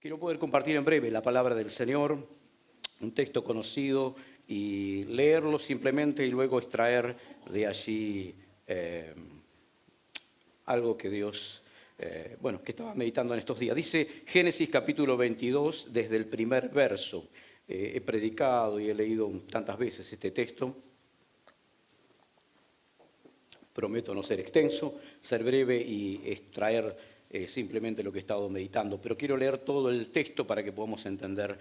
Quiero poder compartir en breve la palabra del Señor, un texto conocido, y leerlo simplemente y luego extraer de allí algo que Dios, que estaba meditando en estos días. Dice Génesis capítulo 22, desde el primer verso. He predicado y he leído tantas veces este texto. Prometo no ser extenso, ser breve y extraer simplemente lo que he estado meditando. Pero quiero leer todo el texto para que podamos entender.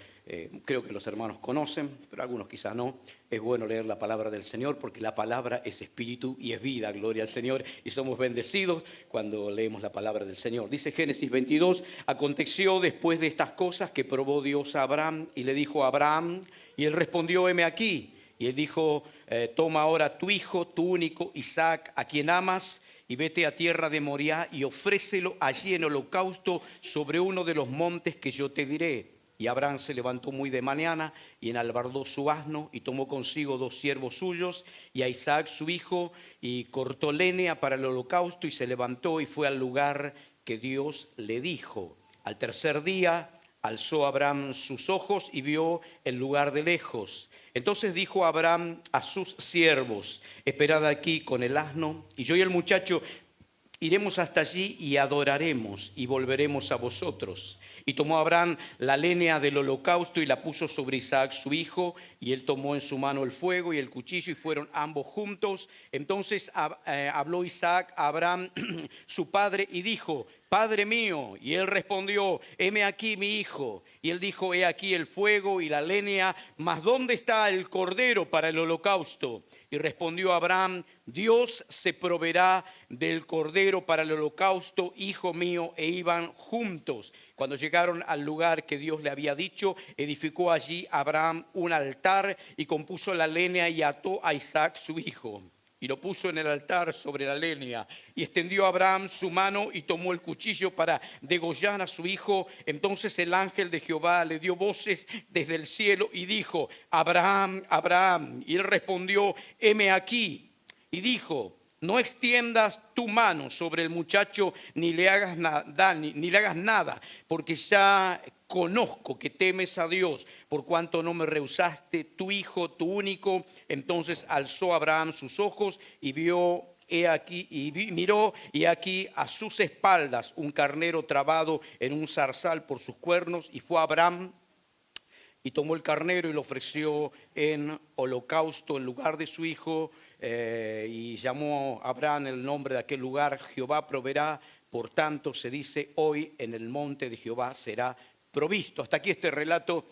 Creo que los hermanos conocen, pero algunos quizás no. Es bueno leer la palabra del Señor porque la palabra es espíritu y es vida, gloria al Señor. Y somos bendecidos cuando leemos la palabra del Señor. Dice Génesis 22, aconteció después de estas cosas que probó Dios a Abraham y le dijo a Abraham, y él respondió, heme aquí. Y él dijo, toma ahora tu hijo, tu único, Isaac, a quien amas, y vete a tierra de Moriah y ofrécelo allí en holocausto sobre uno de los montes que yo te diré. Y Abraham se levantó muy de mañana y enalbardó su asno y tomó consigo 2 siervos suyos y a Isaac su hijo y cortó leña para el holocausto y se levantó y fue al lugar que Dios le dijo. Al tercer día alzó Abraham sus ojos y vio el lugar de lejos. Entonces dijo Abraham a sus siervos, esperad aquí con el asno, y yo y el muchacho iremos hasta allí y adoraremos y volveremos a vosotros. Y tomó Abraham la leña del holocausto y la puso sobre Isaac su hijo, y él tomó en su mano el fuego y el cuchillo y fueron ambos juntos. Entonces habló Isaac a Abraham, su padre, y dijo, Padre mío. Y él respondió, heme aquí mi hijo. Y él dijo, he aquí el fuego y la leña, mas ¿dónde está el cordero para el holocausto? Y respondió Abraham, Dios se proveerá del cordero para el holocausto, hijo mío. E iban juntos. Cuando llegaron al lugar que Dios le había dicho, edificó allí Abraham un altar y compuso la leña y ató a Isaac su hijo. Y lo puso en el altar sobre la leña. Y extendió Abraham su mano y tomó el cuchillo para degollar a su hijo. Entonces el ángel de Jehová le dio voces desde el cielo y dijo, Abraham, Abraham. Y él respondió, heme aquí. Y dijo, no extiendas tu mano sobre el muchacho ni le hagas nada, porque ya conozco que temes a Dios, por cuanto no me rehusaste tu hijo, tu único. Entonces alzó Abraham sus ojos y vio, miró, y aquí a sus espaldas un carnero trabado en un zarzal por sus cuernos, y fue Abraham y tomó el carnero y lo ofreció en holocausto en lugar de su hijo. Y llamó a Abraham el nombre de aquel lugar, Jehová proveerá. Por tanto se dice, hoy en el monte de Jehová será provisto. Hasta aquí este relato,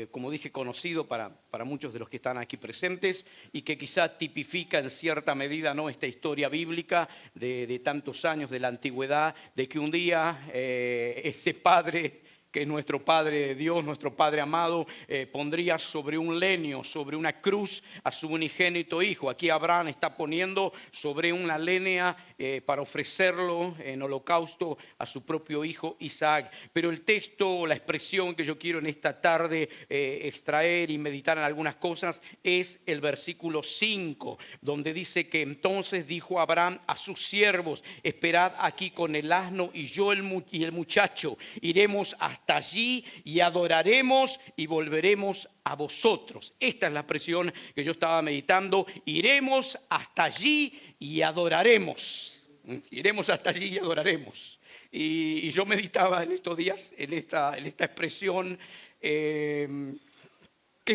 como dije, conocido para muchos de los que están aquí presentes y que quizá tipifica en cierta medida, ¿no?, esta historia bíblica de tantos años de la antigüedad, de que un día ese padre, que nuestro Padre Dios, nuestro Padre amado, pondría sobre un leño, sobre una cruz a su unigénito hijo. Aquí Abraham está poniendo sobre una leña para ofrecerlo en holocausto a su propio hijo Isaac. Pero el texto, la expresión que yo quiero en esta tarde extraer y meditar en algunas cosas es el versículo 5, donde dice que entonces dijo Abraham a sus siervos, esperad aquí con el asno y yo y el muchacho iremos hasta allí y adoraremos y volveremos a vosotros. Esta es la expresión que yo estaba meditando. Iremos hasta allí y adoraremos. Iremos hasta allí y adoraremos. Y yo meditaba en estos días en esta expresión. Qué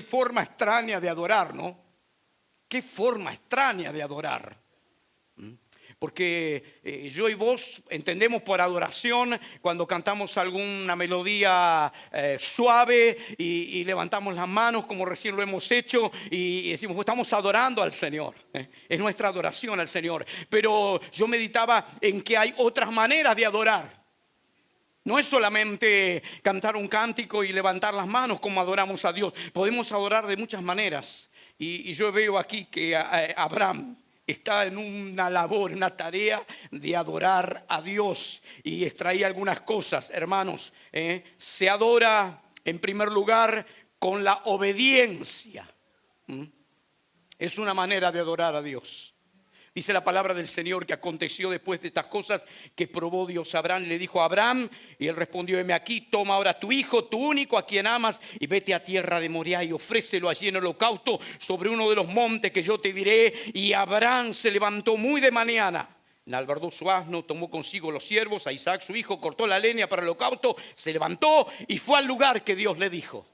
forma extraña de adorar, ¿no? Qué forma extraña de adorar. Porque yo y vos entendemos por adoración cuando cantamos alguna melodía suave y levantamos las manos como recién lo hemos hecho y decimos, estamos adorando al Señor. Es nuestra adoración al Señor. Pero yo meditaba en que hay otras maneras de adorar. No es solamente cantar un cántico y levantar las manos como adoramos a Dios. Podemos adorar de muchas maneras. Y yo veo aquí que Abraham está en una labor, en una tarea de adorar a Dios. Y extraí algunas cosas, hermanos. Se adora en primer lugar con la obediencia. Es una manera de adorar a Dios. Dice la palabra del Señor que aconteció después de estas cosas que probó Dios a Abraham. Le dijo a Abraham, y él respondió: heme aquí, toma ahora tu hijo, tu único, a quien amas, y vete a tierra de Moriah y ofrécelo allí en holocausto sobre uno de los montes que yo te diré. Y Abraham se levantó muy de mañana, enalbardó su asno, tomó consigo los siervos, a Isaac su hijo, cortó la leña para el holocausto, se levantó y fue al lugar que Dios le dijo.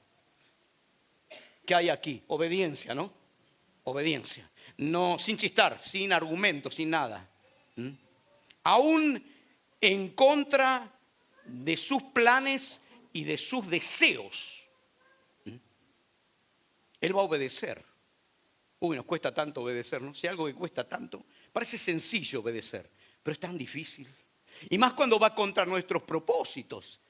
¿Qué hay aquí? Obediencia, ¿no? Obediencia. No, sin chistar, sin argumento, sin nada. Aún en contra de sus planes y de sus deseos, él va a obedecer. Uy, nos cuesta tanto obedecer, ¿no? Si algo que cuesta tanto, parece sencillo obedecer, pero es tan difícil. Y más cuando va contra nuestros propósitos,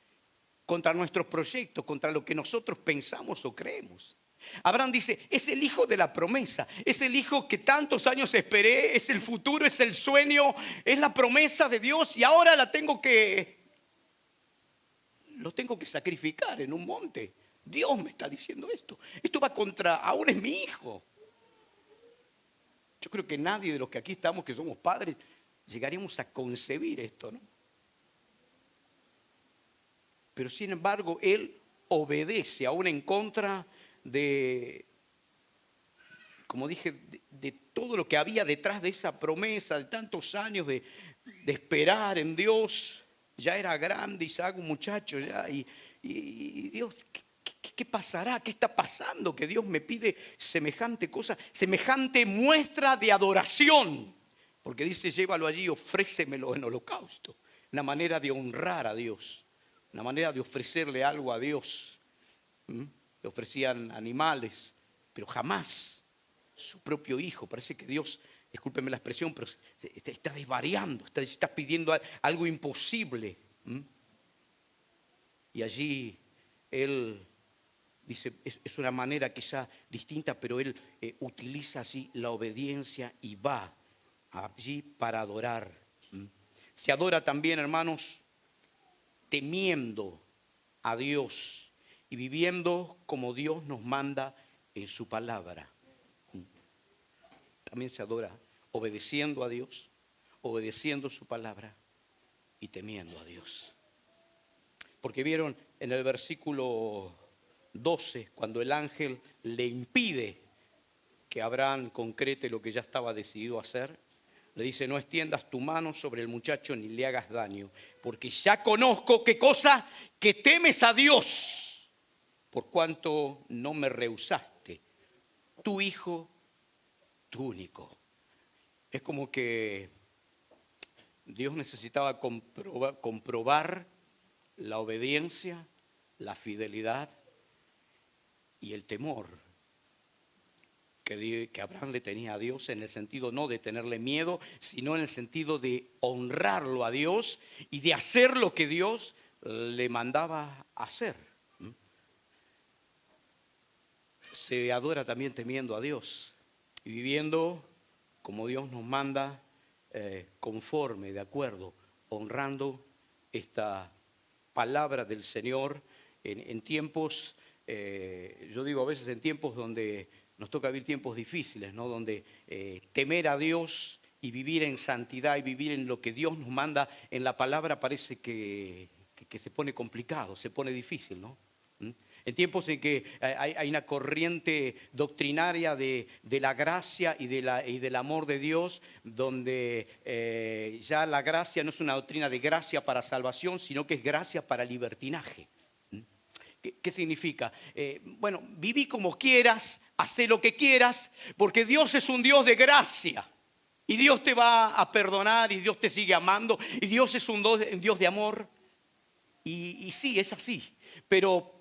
contra nuestros proyectos, contra lo que nosotros pensamos o creemos. Abraham dice, es el hijo de la promesa, es el hijo que tantos años esperé, es el futuro, es el sueño, es la promesa de Dios y ahora lo tengo que sacrificar en un monte. Dios me está diciendo esto. Esto va contra, aún es mi hijo. Yo creo que nadie de los que aquí estamos, que somos padres, llegaríamos a concebir esto, ¿no? Pero sin embargo, él obedece aún en contra de, como dije, de todo lo que había detrás de esa promesa, de tantos años de esperar en Dios. Ya era grande Isaac, un muchacho ya, y Dios, ¿qué pasará? ¿Qué está pasando? Que Dios me pide semejante cosa, semejante muestra de adoración. Porque dice, llévalo allí, ofrécemelo en holocausto. Una manera de honrar a Dios, una manera de ofrecerle algo a Dios. Le ofrecían animales, pero jamás su propio hijo. Parece que Dios, discúlpeme la expresión, pero está desvariando, está pidiendo algo imposible. Y allí él dice, es una manera quizá distinta, pero él utiliza así la obediencia y va allí para adorar. Se adora también, hermanos, temiendo a Dios y viviendo como Dios nos manda en su palabra. También se adora obedeciendo a Dios, obedeciendo su palabra y temiendo a Dios. Porque vieron en el versículo 12, cuando el ángel le impide que Abraham concrete lo que ya estaba decidido a hacer, le dice, no extiendas tu mano sobre el muchacho ni le hagas daño, porque ya conozco qué cosa, que temes a Dios, por cuanto no me rehusaste, tu hijo, tu único. Es como que Dios necesitaba comprobar la obediencia, la fidelidad y el temor que Abraham le tenía a Dios, en el sentido no de tenerle miedo, sino en el sentido de honrarlo a Dios y de hacer lo que Dios le mandaba hacer. Se adora también temiendo a Dios y viviendo como Dios nos manda, conforme, de acuerdo, honrando esta palabra del Señor en tiempos, yo digo a veces en tiempos donde nos toca vivir tiempos difíciles, ¿no? Donde temer a Dios y vivir en santidad y vivir en lo que Dios nos manda en la palabra parece que se pone complicado, se pone difícil, ¿no? En tiempos en que hay una corriente doctrinaria de la gracia y del amor de Dios, donde ya la gracia no es una doctrina de gracia para salvación, sino que es gracia para libertinaje. ¿Qué significa? Bueno, viví como quieras, hacé lo que quieras, porque Dios es un Dios de gracia. Y Dios te va a perdonar y Dios te sigue amando. Y Dios es un Dios de amor. Y sí, es así. Pero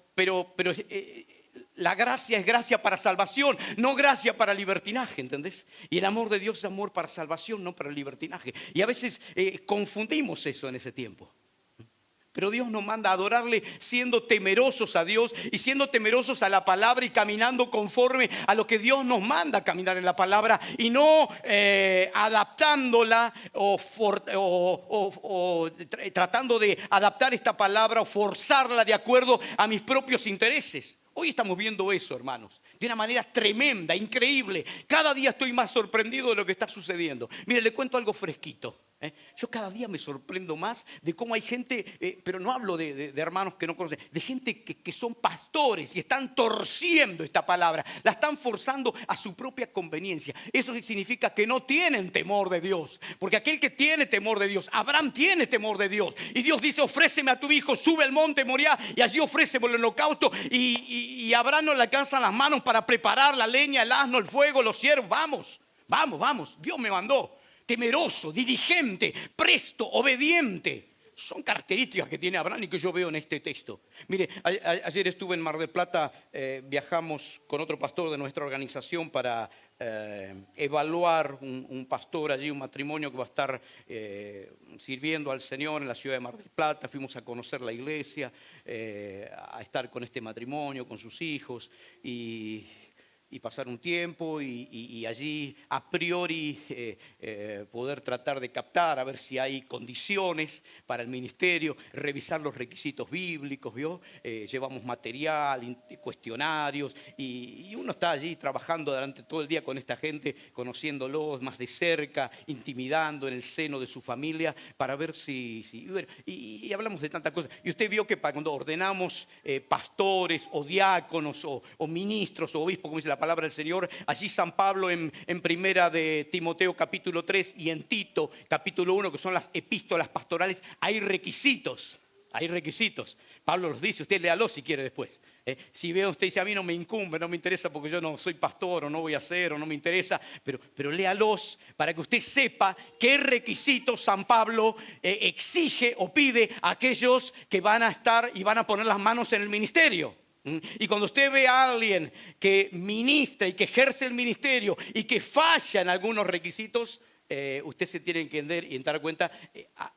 la gracia es gracia para salvación, no gracia para libertinaje, ¿entendés? Y el amor de Dios es amor para salvación, no para libertinaje. Y a veces confundimos eso en ese tiempo. Pero Dios nos manda a adorarle siendo temerosos a Dios y siendo temerosos a la palabra y caminando conforme a lo que Dios nos manda a caminar en la palabra y no adaptándola o tratando de adaptar esta palabra o forzarla de acuerdo a mis propios intereses. Hoy estamos viendo eso, hermanos. de una manera tremenda, increíble. Cada día estoy más sorprendido de lo que está sucediendo. Mire, le cuento algo fresquito. Yo cada día me sorprendo más de cómo hay gente, pero no hablo de hermanos que no conocen, de gente que son pastores y están torciendo esta palabra, la están forzando a su propia conveniencia. Eso significa que no tienen temor de Dios, porque aquel que tiene temor de Dios, Abraham tiene temor de Dios, y Dios dice: ofréceme a tu hijo, sube al monte Moriah y allí ofréceme el holocausto, y Abraham no le alcanzan las manos para preparar la leña, el asno, el fuego, los ciervos. Vamos, Dios me mandó. Temeroso, diligente, presto, obediente. Son características que tiene Abraham y que yo veo en este texto. Mire, ayer estuve en Mar del Plata, viajamos con otro pastor de nuestra organización para evaluar un pastor allí, un matrimonio que va a estar sirviendo al Señor en la ciudad de Mar del Plata. Fuimos a conocer la iglesia, a estar con este matrimonio, con sus hijos y pasar un tiempo y allí a priori poder tratar de captar a ver si hay condiciones para el ministerio, revisar los requisitos bíblicos, ¿vio? Llevamos material, cuestionarios y uno está allí trabajando durante todo el día con esta gente, conociéndolos más de cerca, intimidando en el seno de su familia para ver si bueno, y hablamos de tantas cosas. Y usted vio que cuando ordenamos pastores o diáconos o ministros o obispos, como dice la palabra del Señor, allí San Pablo en primera de Timoteo capítulo 3 y en Tito capítulo 1, que son las epístolas pastorales, hay requisitos. Pablo los dice, usted léalo si quiere después. Si ve usted dice: a mí no me incumbe, no me interesa porque yo no soy pastor o no voy a ser o no me interesa, pero léalos para que usted sepa qué requisitos San Pablo exige o pide a aquellos que van a estar y van a poner las manos en el ministerio. Y cuando usted ve a alguien que ministra y que ejerce el ministerio y que falla en algunos requisitos, usted se tiene que entender y dar cuenta,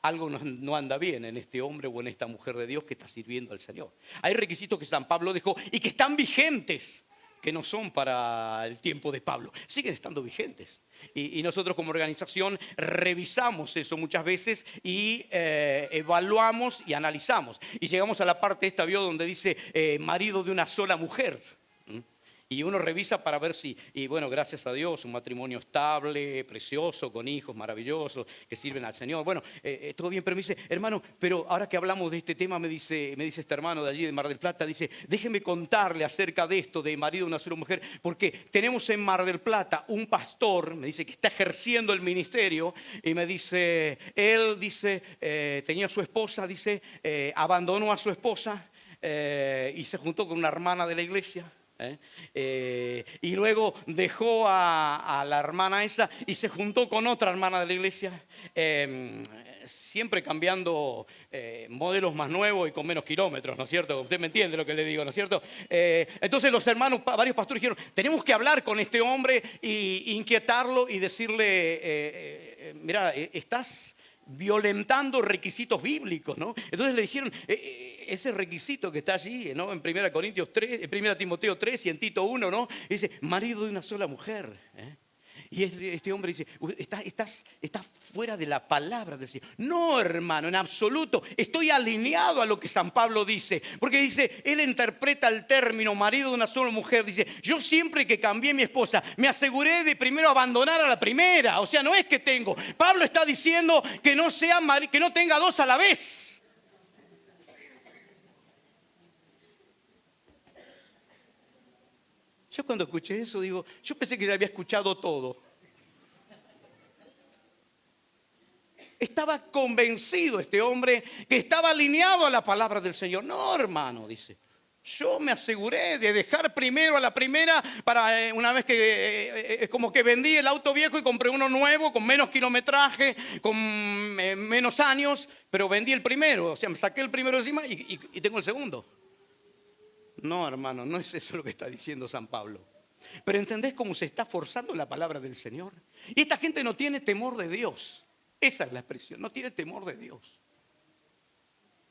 algo no anda bien en este hombre o en esta mujer de Dios que está sirviendo al Señor. Hay requisitos que San Pablo dejó y que están vigentes, que no son para el tiempo de Pablo, siguen estando vigentes. Y nosotros como organización revisamos eso muchas veces y evaluamos y analizamos. Y llegamos a la parte esta, ¿vio? Donde dice marido de una sola mujer. Y uno revisa para ver si, y bueno, gracias a Dios, un matrimonio estable, precioso, con hijos maravillosos, que sirven al Señor. Bueno, todo bien, pero me dice: hermano, pero ahora que hablamos de este tema, me dice este hermano de allí de Mar del Plata, dice: déjeme contarle acerca de esto, de marido de una sola mujer, porque tenemos en Mar del Plata un pastor, me dice, que está ejerciendo el ministerio, y me dice, él dice, tenía a su esposa, dice, abandonó a su esposa y se juntó con una hermana de la iglesia. Y luego dejó a la hermana esa y se juntó con otra hermana de la iglesia, siempre cambiando modelos más nuevos y con menos kilómetros, ¿no es cierto? Usted me entiende lo que le digo, ¿no es cierto? Entonces los hermanos, varios pastores dijeron: tenemos que hablar con este hombre e inquietarlo y decirle, mira, estás violentando requisitos bíblicos, ¿no? Entonces le dijeron, ese requisito que está allí, ¿no? En 1 Corintios 3, en 1 Timoteo 3 y en Tito 1, ¿no? Dice: marido de una sola mujer. Y este hombre dice: estás fuera de la palabra del Señor. No, hermano, en absoluto. Estoy alineado a lo que San Pablo dice. Porque dice, él interpreta el término marido de una sola mujer. Dice: yo siempre que cambié mi esposa, me aseguré de primero abandonar a la primera. O sea, no es que tengo. Pablo está diciendo que que no tenga dos a la vez. Yo cuando escuché eso digo, yo pensé que ya había escuchado todo. Estaba convencido este hombre que estaba alineado a la palabra del Señor. No, hermano, dice, yo me aseguré de dejar primero a la primera para una vez que como que vendí el auto viejo y compré uno nuevo con menos kilometraje, con menos años, pero vendí el primero. O sea, me saqué el primero encima y tengo el segundo. No, hermano, no es eso lo que está diciendo San Pablo. Pero ¿entendés cómo se está forzando la palabra del Señor? Y esta gente no tiene temor de Dios. Esa es la expresión, no tiene temor de Dios.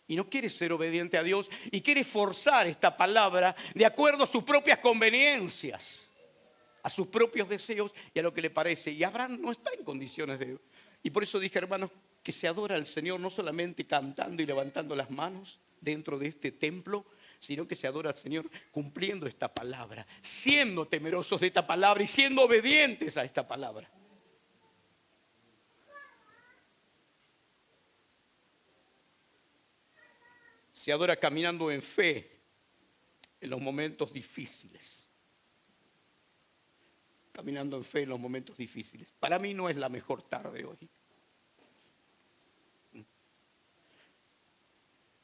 Y no quiere ser obediente a Dios y quiere forzar esta palabra de acuerdo a sus propias conveniencias, a sus propios deseos y a lo que le parece. Y Abraham no está en condiciones de... Y por eso dije, hermanos, que se adora al Señor no solamente cantando y levantando las manos dentro de este templo, sino que se adora al Señor cumpliendo esta palabra, siendo temerosos de esta palabra y siendo obedientes a esta palabra. Se adora caminando en fe en los momentos difíciles. Caminando en fe en los momentos difíciles. Para mí no es la mejor tarde hoy.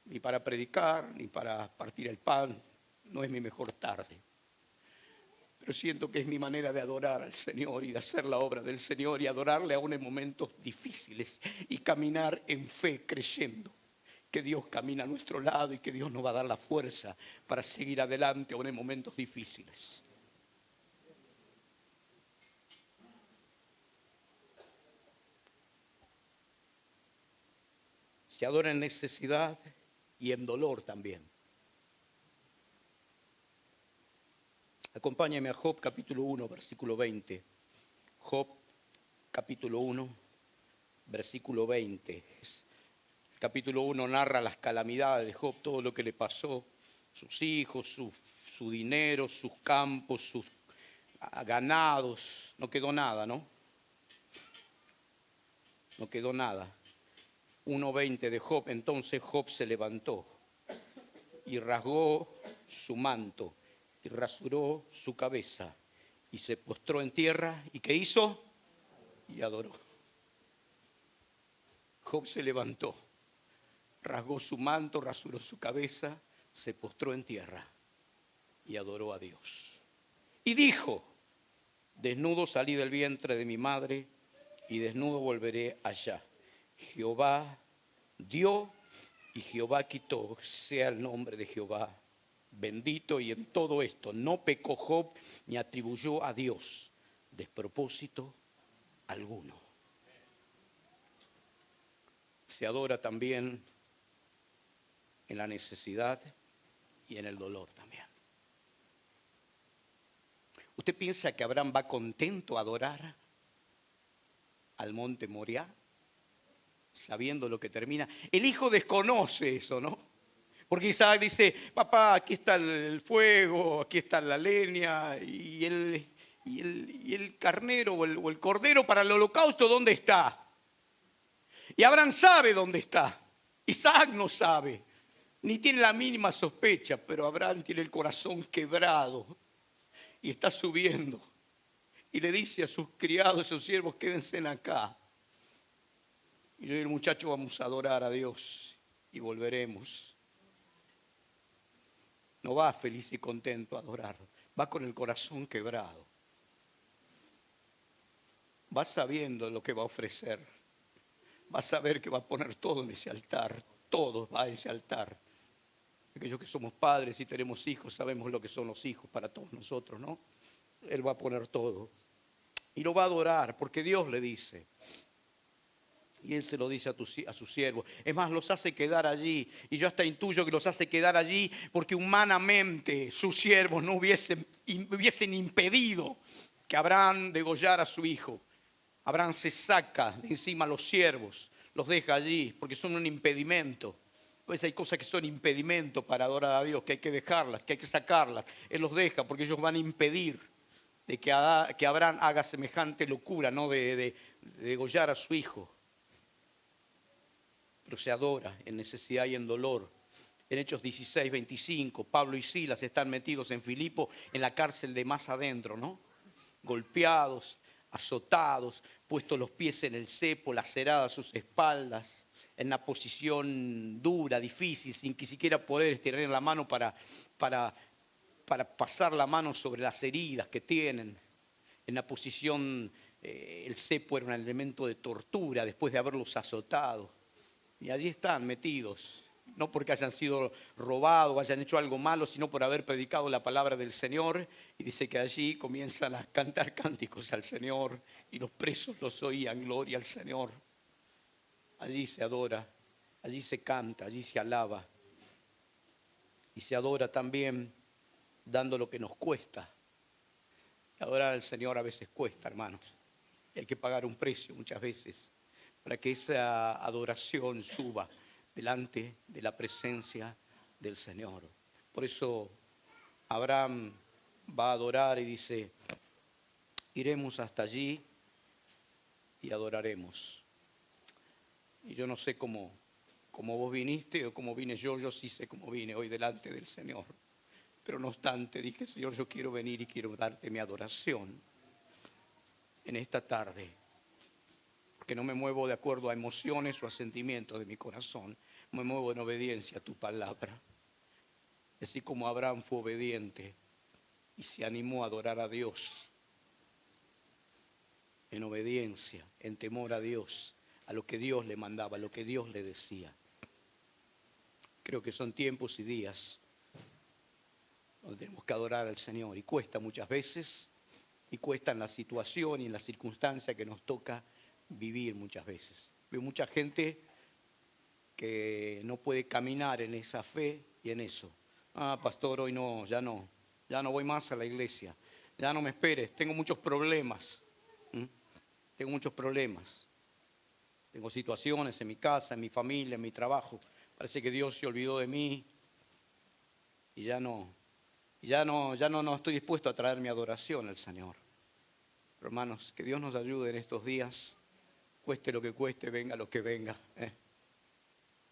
Ni para predicar, ni para partir el pan. No es mi mejor tarde. Pero siento que es mi manera de adorar al Señor y de hacer la obra del Señor y adorarle aún en momentos difíciles y caminar en fe creyendo que Dios camina a nuestro lado y que Dios nos va a dar la fuerza para seguir adelante aún en momentos difíciles. Se adora en necesidad y en dolor también. Acompáñame a Job capítulo 1, versículo 20. Job capítulo 1, versículo 20. Capítulo 1 narra las calamidades de Job, todo lo que le pasó, sus hijos, su dinero, sus campos, sus ganados. No quedó nada, ¿no? No quedó nada. 1:20 de Job. Entonces Job se levantó y rasgó su manto y rasuró su cabeza y se postró en tierra. ¿Y qué hizo? Y adoró. Job se levantó, rasgó su manto, rasuró su cabeza, se postró en tierra y adoró a Dios. Y dijo: desnudo salí del vientre de mi madre y desnudo volveré allá. Jehová dio y Jehová quitó, sea el nombre de Jehová bendito. Y en todo esto no pecó Job ni atribuyó a Dios despropósito alguno. Se adora también en la necesidad y en el dolor también. ¿Usted piensa que Abraham va contento a adorar al monte Moriah, sabiendo lo que termina? El hijo desconoce eso, ¿no? Porque Isaac dice: papá, aquí está el fuego, aquí está la leña y el carnero o el cordero para el holocausto, ¿dónde está? Y Abraham sabe dónde está. Isaac no sabe, ni tiene la mínima sospecha, pero Abraham tiene el corazón quebrado y está subiendo. Y le dice a sus criados, a sus siervos: quédense acá. Y yo y el muchacho vamos a adorar a Dios y volveremos. No va feliz y contento a adorar, va con el corazón quebrado. Va sabiendo lo que va a ofrecer. Va a saber que va a poner todo en ese altar. Todo va a ese altar. Aquellos que somos padres y tenemos hijos sabemos lo que son los hijos para todos nosotros, ¿no? Él va a poner todo. Y lo va a adorar porque Dios le dice. Y Él se lo dice a sus siervos. Es más, los hace quedar allí. Y yo hasta intuyo que los hace quedar allí porque humanamente sus siervos no hubiesen impedido que Abraham degollara a su hijo. Abraham se saca de encima a los siervos, los deja allí porque son un impedimento. Pues hay cosas que son impedimento para adorar a Dios, que hay que dejarlas, que hay que sacarlas. Él los deja porque ellos van a impedir de que Abraham haga semejante locura, ¿no? de degollar a su hijo. Pero se adora en necesidad y en dolor. En Hechos 16:25, Pablo y Silas están metidos en Filipo, en la cárcel de más adentro, ¿no? Golpeados, azotados, puestos los pies en el cepo, laceradas sus espaldas, en una posición dura, difícil, sin que siquiera poder estirar la mano para pasar la mano sobre las heridas que tienen. En una posición, el cepo era un elemento de tortura después de haberlos azotado. Y allí están metidos, no porque hayan sido robados o hayan hecho algo malo, sino por haber predicado la palabra del Señor. Y dice que allí comienzan a cantar cánticos al Señor y los presos los oían: gloria al Señor. Allí se adora, allí se canta, allí se alaba. Y se adora también dando lo que nos cuesta. Adorar al Señor a veces cuesta, hermanos. Y hay que pagar un precio muchas veces para que esa adoración suba delante de la presencia del Señor. Por eso Abraham va a adorar y dice, iremos hasta allí y adoraremos. Y yo no sé cómo vos viniste o cómo vine yo sí sé cómo vine hoy delante del Señor. Pero no obstante, dije, Señor, yo quiero venir y quiero darte mi adoración en esta tarde. Porque no me muevo de acuerdo a emociones o a sentimientos de mi corazón. Me muevo en obediencia a tu palabra. Así como Abraham fue obediente y se animó a adorar a Dios en obediencia, en temor a Dios, a lo que Dios le mandaba, a lo que Dios le decía. Creo que son tiempos y días donde tenemos que adorar al Señor y cuesta muchas veces, y cuesta en la situación y en la circunstancia que nos toca vivir muchas veces. Veo mucha gente que no puede caminar en esa fe y en eso. Pastor, hoy no, ya no voy más a la iglesia, ya no me esperes, tengo muchos problemas. Tengo muchos problemas. Tengo situaciones en mi casa, en mi familia, en mi trabajo. Parece que Dios se olvidó de mí y ya no estoy dispuesto a traer mi adoración al Señor. Pero hermanos, que Dios nos ayude en estos días, cueste lo que cueste, venga lo que venga.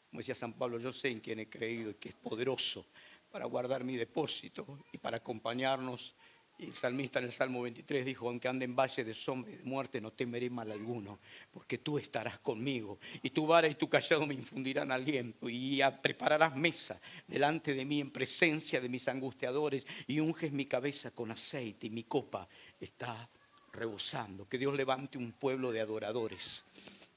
Como decía San Pablo, yo sé en quién he creído y que es poderoso para guardar mi depósito y para acompañarnos. Y el salmista en el Salmo 23 dijo, aunque ande en valle de sombra y de muerte, no temeré mal alguno, porque tú estarás conmigo. Y tu vara y tu cayado me infundirán aliento. Y prepararás mesa delante de mí en presencia de mis angustiadores. Y unges mi cabeza con aceite y mi copa está rebosando. Que Dios levante un pueblo de adoradores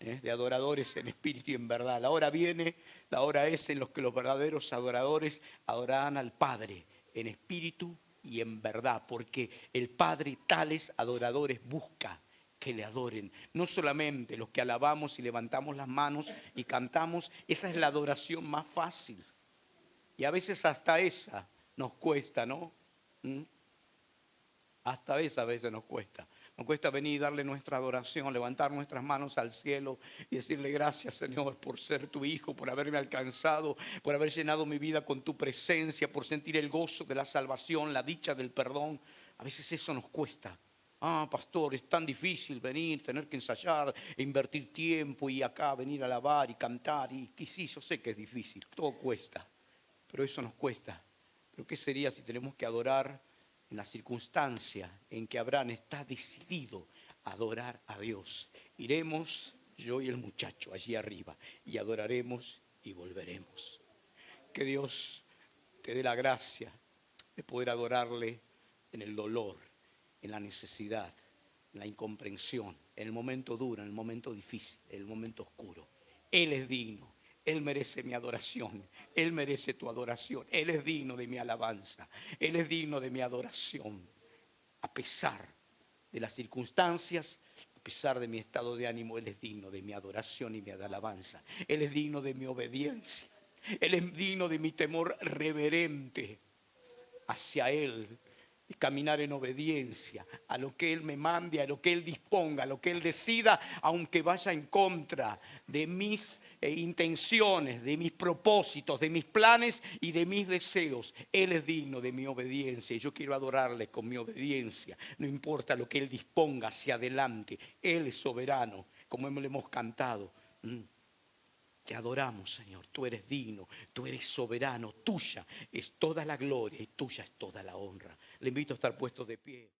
en espíritu y en verdad. La hora viene, la hora es en los que los verdaderos adoradores adorarán al Padre en espíritu y en verdad, porque el Padre tales adoradores busca que le adoren. No solamente los que alabamos y levantamos las manos y cantamos, esa es la adoración más fácil. Y a veces hasta esa nos cuesta, ¿no? Hasta esa a veces nos cuesta. Nos cuesta venir y darle nuestra adoración, levantar nuestras manos al cielo y decirle gracias, Señor, por ser tu hijo, por haberme alcanzado, por haber llenado mi vida con tu presencia, por sentir el gozo de la salvación, la dicha del perdón. A veces eso nos cuesta. Pastor, es tan difícil venir, tener que ensayar, e invertir tiempo y acá venir a alabar y cantar. Y sí, yo sé que es difícil, todo cuesta, pero eso nos cuesta. Pero ¿qué sería si tenemos que adorar en la circunstancia en que Abraham está decidido a adorar a Dios? Iremos, yo y el muchacho, allí arriba, y adoraremos y volveremos. Que Dios te dé la gracia de poder adorarle en el dolor, en la necesidad, en la incomprensión, en el momento duro, en el momento difícil, en el momento oscuro. Él es digno. Él merece mi adoración, Él merece tu adoración, Él es digno de mi alabanza, Él es digno de mi adoración, a pesar de las circunstancias, a pesar de mi estado de ánimo, Él es digno de mi adoración y mi alabanza, Él es digno de mi obediencia, Él es digno de mi temor reverente hacia Él. Y caminar en obediencia a lo que Él me mande, a lo que Él disponga, a lo que Él decida, aunque vaya en contra de mis intenciones, de mis propósitos, de mis planes y de mis deseos. Él es digno de mi obediencia y yo quiero adorarle con mi obediencia. No importa lo que Él disponga hacia adelante, Él es soberano, como le hemos cantado. Te adoramos, Señor, tú eres digno, tú eres soberano, tuya es toda la gloria y tuya es toda la honra. Le invito a estar puesto de pie.